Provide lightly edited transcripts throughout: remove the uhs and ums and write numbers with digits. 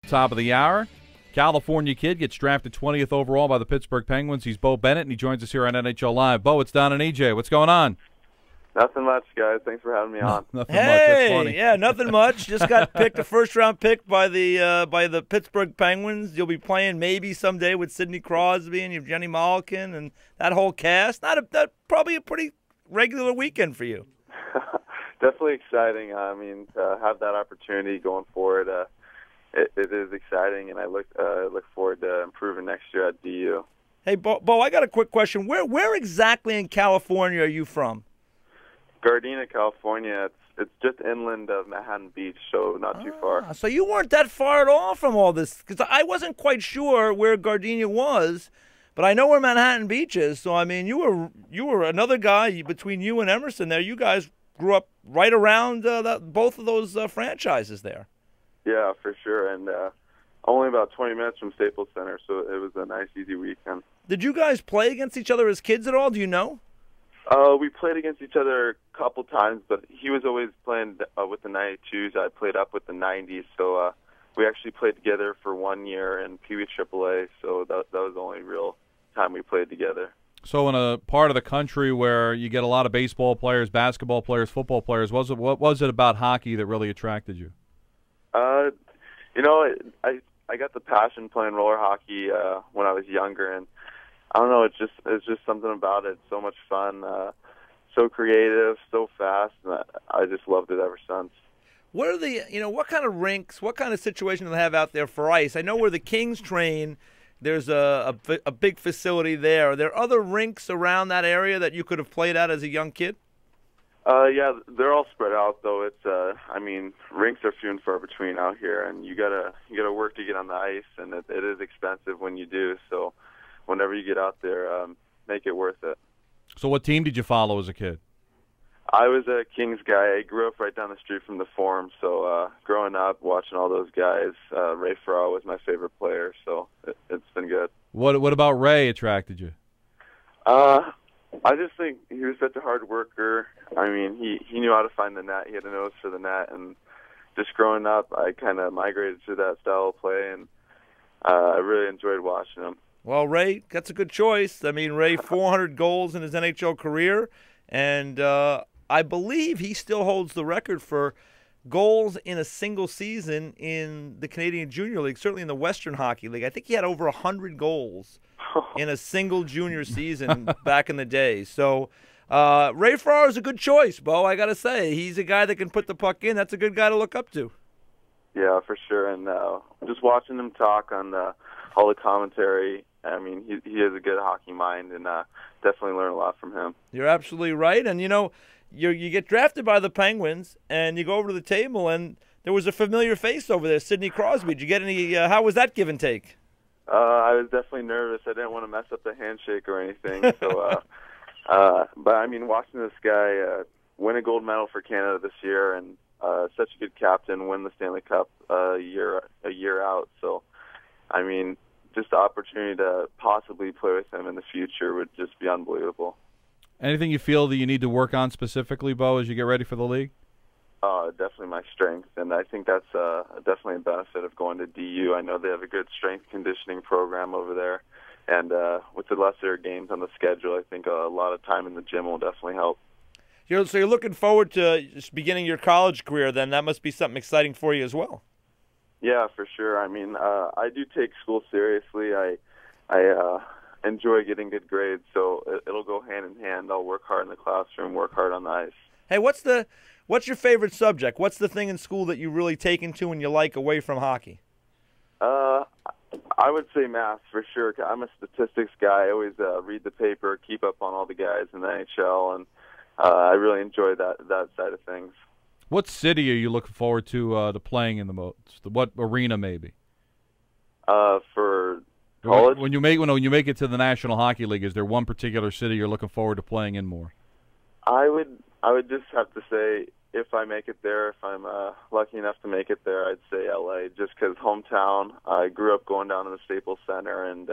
Top of the hour. California kid gets drafted 20th overall by the Pittsburgh Penguins. He's Beau Bennett, and he joins us here on NHL Live. Beau, it's Don and EJ. What's going on? Nothing much, guys. Thanks for having me on. Nothing much. That's funny. Yeah, nothing much. Just got picked, a first-round pick by the Pittsburgh Penguins. You'll be playing maybe someday with Sidney Crosby and Evgeny Malkin and that whole cast. Probably a pretty regular weekend for you. Definitely exciting. I mean, to have that opportunity going forward, it is exciting, and I look forward to improving next year at DU. Hey, Beau, I got a quick question. Where exactly in California are you from? Gardena, California. It's just inland of Manhattan Beach, so not too far. So you weren't that far at all from all this, because I wasn't quite sure where Gardena was, but I know where Manhattan Beach is. So I mean, you were another guy between you and Emerson there. You guys grew up right around both of those franchises there. Yeah, for sure, and only about 20 minutes from Staples Center, so it was a nice, easy weekend. Did you guys play against each other as kids at all? Do you know? We played against each other a couple times, but he was always playing with the 92s. I played up with the 90s, so we actually played together for 1 year in Pee Wee AAA, so that was the only real time we played together. So in a part of the country where you get a lot of baseball players, basketball players, football players, what was it about hockey that really attracted you? I got the passion playing roller hockey when I was younger, and I don't know, it's just something about it. So much fun, so creative, so fast, and I just loved it ever since. What are what kind of rinks, what kind of situation do they have out there for ice? I know where the Kings train, there's a big facility there. Are there other rinks around that area that you could have played at as a young kid? Yeah, they're all spread out though. It's I mean, rinks are few and far between out here, and you gotta work to get on the ice, and it is expensive when you do. So whenever you get out there, make it worth it. So what team did you follow as a kid? I was a Kings guy. I grew up right down the street from the Forum, so growing up, watching all those guys, Ray Ferraro was my favorite player, so it's been good. What about Ray attracted you? I just think he was such a hard worker. I mean, he knew how to find the net. He had a nose for the net, and just growing up, I kind of migrated to that style of play, and I really enjoyed watching him. Well, Ray, that's a good choice. I mean, Ray, 400 goals in his NHL career, and I believe he still holds the record for goals in a single season in the Canadian Junior League, certainly in the Western Hockey League. I think he had over 100 goals in a single junior season back in the day. So Ray Ferraro is a good choice, Beau. I got to say, he's a guy that can put the puck in. That's a good guy to look up to. Yeah, for sure. And just watching him talk on all the commentary, I mean, he has a good hockey mind, and definitely learn a lot from him. You're absolutely right. And, you get drafted by the Penguins, and you go over to the table, and there was a familiar face over there, Sidney Crosby. Did you get any how was that give and take? I was definitely nervous. I didn't want to mess up the handshake or anything. So, but I mean, watching this guy win a gold medal for Canada this year, and such a good captain, win the Stanley Cup a year out. So, I mean, just the opportunity to possibly play with him in the future would just be unbelievable. Anything you feel that you need to work on specifically, Beau, as you get ready for the league? Definitely my strength, and I think that's definitely a benefit of going to DU. I know they have a good strength conditioning program over there, and with the lesser games on the schedule, I think a lot of time in the gym will definitely help. So you're looking forward to just beginning your college career, then? That must be something exciting for you as well. Yeah, for sure. I mean, I do take school seriously. I enjoy getting good grades, so it'll go hand in hand. I'll work hard in the classroom, work hard on the ice. Hey, what's your favorite subject? What's the thing in school that you really take into and you like away from hockey? I would say math for sure. I'm a statistics guy. I always read the paper, keep up on all the guys in the NHL, and I really enjoy that side of things. What city are you looking forward to playing in the most? What arena, maybe? For college? When you make it to the National Hockey League, is there one particular city you're looking forward to playing in more? I would just have to say, if I make it there, if I'm lucky enough to make it there, I'd say LA, just because hometown. I grew up going down to the Staples Center and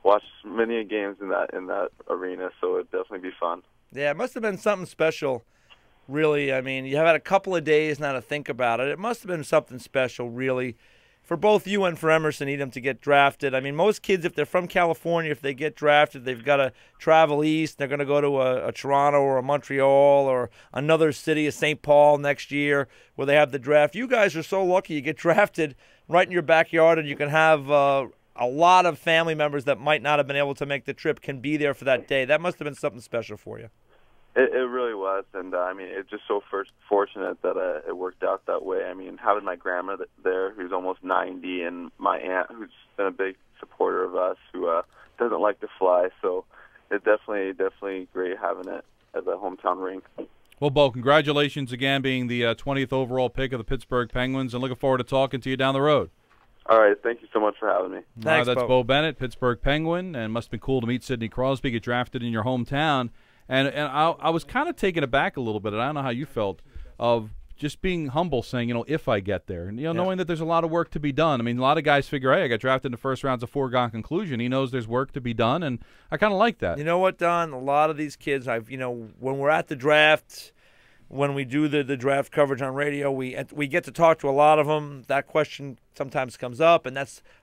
watched many games in that arena, so it'd definitely be fun. Yeah, it must have been something special, really. I mean, you have had a couple of days now to think about it. It must have been something special, really, for both you and for Emerson Edom to get drafted. I mean, most kids, if they're from California, if they get drafted, they've got to travel east. They're going to go to a Toronto or a Montreal or another city, a St. Paul next year where they have the draft. You guys are so lucky you get drafted right in your backyard, and you can have a lot of family members that might not have been able to make the trip can be there for that day. That must have been something special for you. It really was, and I mean, it's just so fortunate that it worked out that way. I mean, having my grandma there, who's almost 90, and my aunt, who's been a big supporter of us, who doesn't like to fly, so it's definitely great having it as a hometown rink. Well, Beau, congratulations again, being the 20th overall pick of the Pittsburgh Penguins, and looking forward to talking to you down the road. All right, thank you so much for having me. Thanks, that's Beau. Beau Bennett, Pittsburgh Penguin, and must have been cool to meet Sidney Crosby, get drafted in your hometown. And I was kind of taken aback a little bit, and I don't know how you felt, of just being humble, saying, if I get there. And, knowing that there's a lot of work to be done. I mean, a lot of guys figure, hey, I got drafted in the first round's a foregone conclusion. He knows there's work to be done, and I kind of like that. You know what, Don? A lot of these kids, when we're at the draft, when we do the draft coverage on radio, we get to talk to a lot of them. That question sometimes comes up, and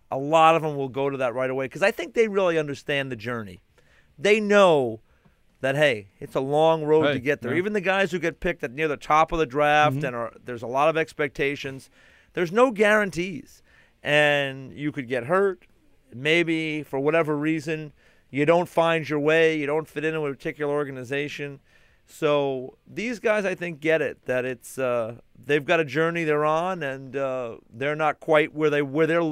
a lot of them will go to that right away because I think they really understand the journey. They know that, hey, it's a long road to get there. Yeah. Even the guys who get picked at near the top of the draft and there's a lot of expectations, there's no guarantees. And you could get hurt. Maybe for whatever reason you don't find your way, you don't fit into a particular organization. So these guys, I think, get it, that it's they've got a journey they're on, and they're not quite where they're looking